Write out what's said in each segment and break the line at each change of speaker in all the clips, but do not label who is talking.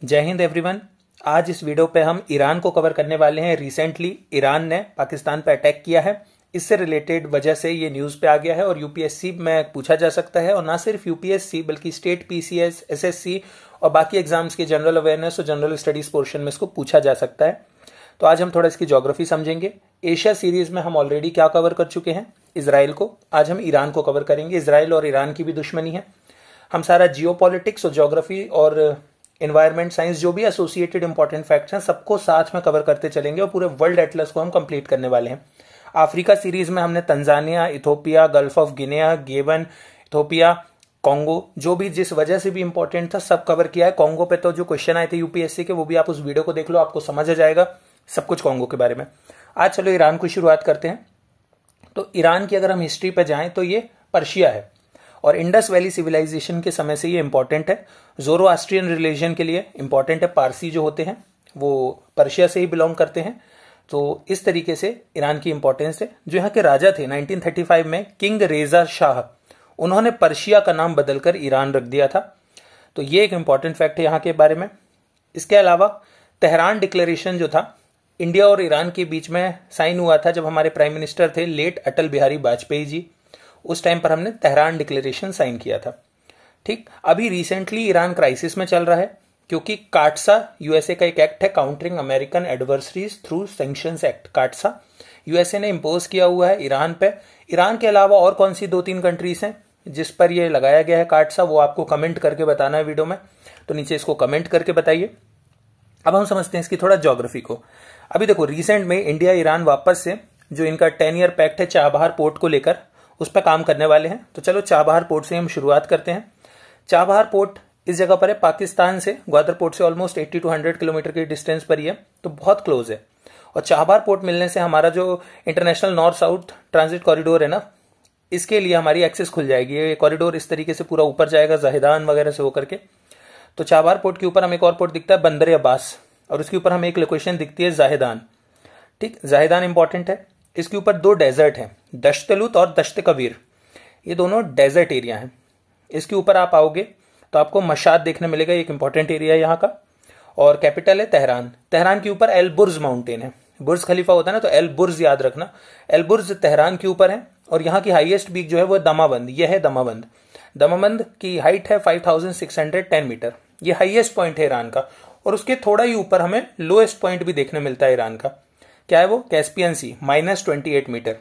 जय हिंद एवरीवन। आज इस वीडियो पे हम ईरान को कवर करने वाले हैं। रिसेंटली ईरान ने पाकिस्तान पे अटैक किया है, इससे रिलेटेड वजह से ये न्यूज़ पे आ गया है और यूपीएससी में पूछा जा सकता है। और ना सिर्फ यूपीएससी बल्कि स्टेट पीसीएस, एसएससी और बाकी एग्जाम्स के जनरल अवेयरनेस और जनरल स्टडीज पोर्शन में इसको पूछा जा सकता है। तो आज हम थोड़ा इसकी ज्योग्राफी समझेंगे। एशिया सीरीज में हम ऑलरेडी क्या कवर कर चुके हैं, इजराइल को। आज हम ईरान को कवर करेंगे। इजराइल और ईरान की भी दुश्मनी है। हम सारा जियोपॉलिटिक्स और ज्योग्राफी और एनवायरमेंट साइंस जो भी एसोसिएटेड इंपॉर्टेंट फैक्ट्स हैं सबको साथ में कवर करते चलेंगे और पूरे वर्ल्ड एटलस को हम कंप्लीट करने वाले हैं। अफ्रीका सीरीज में हमने Tanzania, Ethiopia, gulf of Guinea, गेबन, Ethiopia, Congo, जो भी जिस वजह से भी इंपॉर्टेंट था सब कवर किया है। कॉन्गो पे तो जो क्वेश्चन आए थे यूपीएससी के वो भी आप उस वीडियो को देख लो, आपको समझ आ जाएगा सब कुछ कॉन्गो के बारे में। आज चलो ईरान की शुरुआत करते हैं। तो ईरान की अगर हम हिस्ट्री पे जाएं तो ये पर्शिया है और इंडस वैली सिविलाइजेशन के समय से ये इंपॉर्टेंट है। ज़ोरोआस्ट्रियन रिलीजन के लिए इंपॉर्टेंट है। पारसी जो होते हैं वो पर्शिया से ही बिलोंग करते हैं। तो इस तरीके से ईरान की इंपॉर्टेंस है। जो यहाँ के राजा थे 1935 में किंग रेजा शाह, उन्होंने पर्शिया का नाम बदलकर ईरान रख दिया था। तो ये एक इंपॉर्टेंट फैक्ट है यहाँ के बारे में। इसके अलावा तेहरान डिक्लेरेशन जो था इंडिया और ईरान के बीच में साइन हुआ था जब हमारे प्राइम मिनिस्टर थे लेट अटल बिहारी वाजपेयी जी। उस टाइम पर हमने तेहरान डिक्लेरेशन साइन किया था। ठीक, अभी रिसेंटली ईरान क्राइसिस में चल रहा है क्योंकि काटसा यूएसए का एक एक्ट है, countering American adversaries through sanctions act. काटसा USA ने इम्पोज किया हुआ है ईरान पे। ईरान के अलावा और कौन सी 2-3 कंट्रीज हैं जिस पर यह लगाया गया है काटसा, वो आपको कमेंट करके बताना है वीडियो में। तो नीचे इसको कमेंट करके बताइए। अब हम समझते हैं इसकी थोड़ा ज्योग्राफी को। अभी देखो रिसेंट में इंडिया ईरान वापस से जो इनका 10 ईयर पैक्ट है चाबहार पोर्ट को लेकर, उस पर काम करने वाले हैं। तो चलो चाबहार पोर्ट से हम शुरुआत करते हैं। चाबहार पोर्ट इस जगह पर है, पाकिस्तान से ग्वादर पोर्ट से ऑलमोस्ट 80 to 100 किलोमीटर की डिस्टेंस पर ही है, तो बहुत क्लोज है। और चाबहार पोर्ट मिलने से हमारा जो international north south transit corridor है ना, इसके लिए हमारी एक्सेस खुल जाएगी। ये कॉरिडोर इस तरीके से पूरा ऊपर जाएगा जाहिदान वगैरह से होकर के। तो चाबहार पोर्ट के ऊपर हमें एक और पोर्ट दिखता है बंदर अब्बास, और उसके ऊपर हमें एक लोकेशन दिखती है जाहिदान। ठीक, जाहिदान इंपॉर्टेंट है। इसके ऊपर 2 डेजर्ट हैं, दश्तलुत और दश्त कबीर। ये दोनों डेजर्ट एरिया हैं। इसके ऊपर आप आओगे तो आपको मशाद देखने मिलेगा, एक इंपॉर्टेंट एरिया है यहाँ का। और कैपिटल है तेहरान। तेहरान के ऊपर एल बुर्ज माउंटेन है। बुर्ज खलीफा होता है ना, तो एल बुर्ज याद रखना। एल बुर्ज तेहरान के ऊपर है। और यहाँ की हाईएस्ट पीक जो है वो दमाबंद, यह है दमाबंद। दमाबंद की हाइट है 5610 मीटर। ये हाईएस्ट पॉइंट है ईरान का। और उसके थोड़ा ही ऊपर हमें लोएस्ट पॉइंट भी देखने मिलता है ईरान का। क्या है वो? कैस्पियन सी, -28 मीटर।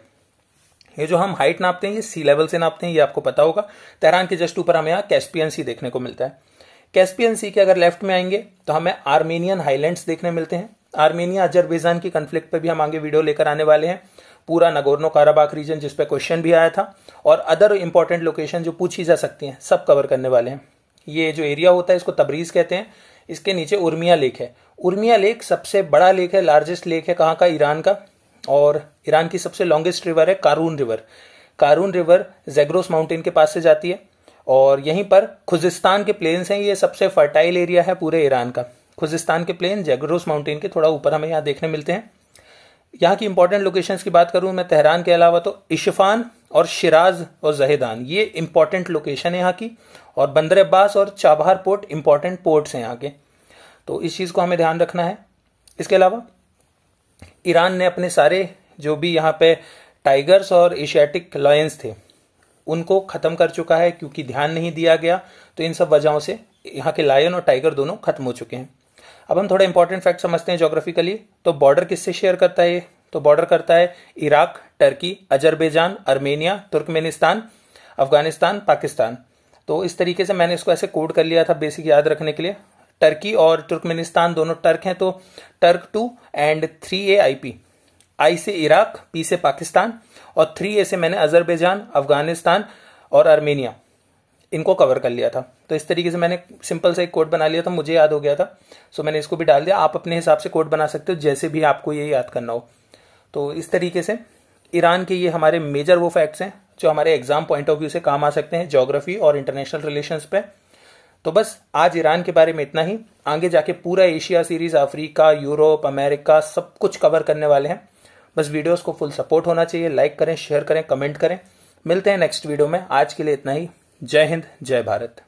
ये जो हम हाइट नापते हैं ये सी लेवल से नापते हैं, ये आपको पता होगा। तेहरान के जस्ट ऊपर हमें यहाँ कैस्पियन सी देखने को मिलता है। कैस्पियन सी के अगर लेफ्ट में आएंगे तो हमें आर्मेनियन हाईलैंड्स देखने मिलते हैं। आर्मेनिया अजरबैजान की कन्फ्लिक्ट पे भी हम आगे वीडियो लेकर आने वाले हैं। पूरा नगोर्नो काराबाख रीजन जिस पे क्वेश्चन भी आया था और अदर इंपॉर्टेंट लोकेशन जो पूछी जा सकती हैं सब कवर करने वाले हैं। ये जो एरिया होता है इसको तबरीज कहते हैं। इसके नीचे उर्मिया लेक है। उर्मिया लेक सबसे बड़ा लेक है, लार्जेस्ट लेक है। कहाँ का? ईरान का। और ईरान की सबसे लॉन्गेस्ट रिवर है कारून रिवर। कारून रिवर जैग्रोस माउंटेन के पास से जाती है और यहीं पर खुजिस्तान के प्लेन्स हैं। ये सबसे फर्टाइल एरिया है पूरे ईरान का। खुजिस्तान के प्लेन जैग्रोस माउंटेन के थोड़ा ऊपर हमें यहाँ देखने मिलते हैं। यहाँ की इंपॉर्टेंट लोकेशंस की बात करूँ मैं तेहरान के अलावा तो इशफान और शिराज और जहेदान ये इंपॉर्टेंट लोकेशन है यहाँ की। और बंदर अब्बास और चाबहार पोर्ट इंपॉर्टेंट पोर्ट्स हैं यहाँ के। तो इस चीज़ को हमें ध्यान रखना है। इसके अलावा ईरान ने अपने सारे जो भी यहाँ पे टाइगर्स और एशियाटिक लायंस थे उनको ख़त्म कर चुका है क्योंकि ध्यान नहीं दिया गया। तो इन सब वजहों से यहाँ के लायन और टाइगर दोनों खत्म हो चुके हैं। अब हम थोड़ा इंपॉर्टेंट फैक्ट समझते हैं ज्योग्राफिकली। तो बॉर्डर किससे शेयर करता है ये? तो बॉर्डर करता है Iraq, Turkey, Azerbaijan, Armenia, Turkmenistan, Afghanistan, Pakistan. तो इस तरीके से मैंने इसको ऐसे कोड कर लिया था बेसिक याद रखने के लिए। टर्की और तुर्कमेनिस्तान दोनों टर्क हैं, तो टर्क 2 एंड 3A IP। आई से इराक, पी से पाकिस्तान और 3A से मैंने अजरबैजान, अफगानिस्तान और आर्मेनिया, इनको कवर कर लिया था। तो इस तरीके से मैंने सिंपल सा एक कोड बना लिया था, मुझे याद हो गया था। सो मैंने इसको भी डाल दिया। आप अपने हिसाब से कोड बना सकते हो जैसे भी आपको ये याद करना हो। तो इस तरीके से ईरान के ये हमारे मेजर वो फैक्ट्स हैं जो हमारे एग्जाम पॉइंट ऑफ व्यू से काम आ सकते हैं ज्योग्राफी और इंटरनेशनल रिलेशंस पे। तो बस आज ईरान के बारे में इतना ही। आगे जाके पूरा Asia series, Africa, Europe, America सब कुछ कवर करने वाले हैं। बस वीडियोस को फुल सपोर्ट होना चाहिए। लाइक करें, शेयर करें, कमेंट करें। मिलते हैं नेक्स्ट वीडियो में। आज के लिए इतना ही। जय हिंद, जय भारत।